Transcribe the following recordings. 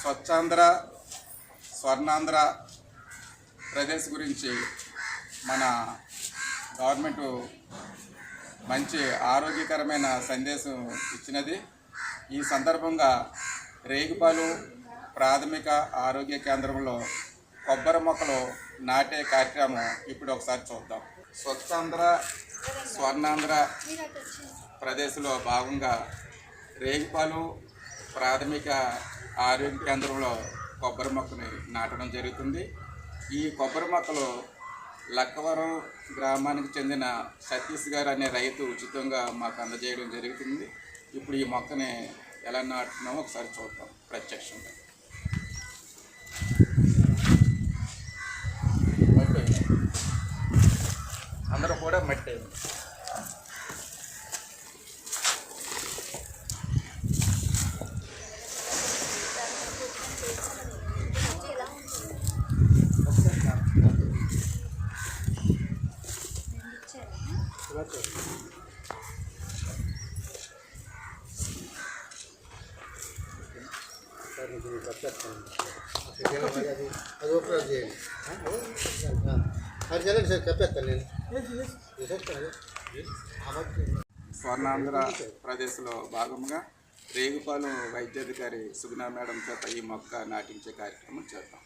స్వచ్ఛాంధ్ర స్వర్ణాంధ్ర ప్రదేశ్ గురించి మన గవర్నమెంట్ మంచి ఆరోగ్యకరమైన సందేశం ఇచ్చినది. ఈ సందర్భంగా రేగుపాలు ప్రాథమిక ఆరోగ్య కేంద్రంలో కొబ్బరి మొక్కలు నాటే కార్యక్రమం ఇప్పుడు ఒకసారి చూద్దాం. స్వచ్ఛాంధ్ర స్వర్ణాంధ్ర ప్రదేశ్లో భాగంగా రేగుపాలు ప్రాథమిక ఆరోగ్య కేంద్రంలో కొబ్బరి మొక్కని నాటడం జరుగుతుంది. ఈ కొబ్బరి మొక్కలు లక్కవరం గ్రామానికి చెందిన సతీష్ గారు అనే రైతు ఉచితంగా మాకు అందజేయడం జరుగుతుంది. ఇప్పుడు ఈ మొక్కని ఎలా నాటుతున్నామో ఒకసారి చూద్దాం ప్రత్యక్షంగా. అందరూ కూడా మట్టి స్వర్ణాంధ్ర ప్రదేశ్లో భాగంగా రేగుపాలు వైద్యాధికారి సుగుణ మేడం చేత ఈ మొక్క నాటించే కార్యక్రమం చేద్దాం.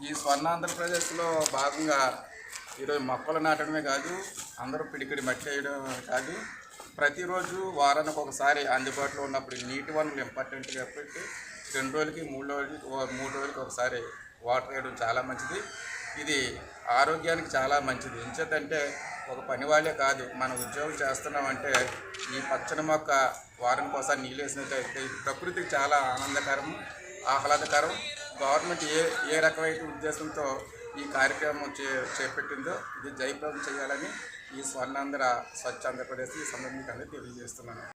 ఈ స్వర్ణాంధ్రప్రదేశ్లో భాగంగా ఈరోజు మొక్కలు నాటడమే కాదు, అందరూ పిడికిడి మట్టి వేయడం కాదు, ప్రతిరోజు వారానికి ఒకసారి అందుబాటులో ఉన్నప్పుడు నీటి వనరులు ఇంపార్టెంట్గా పెట్టి 2 రోజులకి 3 రోజులకి ఒకసారి వాటర్ వేయడం చాలా మంచిది. ఇది ఆరోగ్యానికి చాలా మంచిది. ఎంచేతంటే ఒక పని వాళ్ళే కాదు, మనం ఉద్యోగం చేస్తున్నామంటే ఈ పచ్చని మొక్క వారానికి ఒకసారి నీళ్ళు వేసినట్టయితే ప్రకృతికి చాలా ఆనందకరం, ఆహ్లాదకరం. గవర్నమెంట్ ఏ రకమైన ఉద్దేశంతో ఈ కార్యక్రమం చేపట్టిందో ఇది జయప్రదం చేయాలని ఈ స్వర్ణాంధ్ర స్వచ్ఛ ఆంధ్రప్రదేశ్ ఈ సందర్భంగా తెలియజేస్తున్నాను.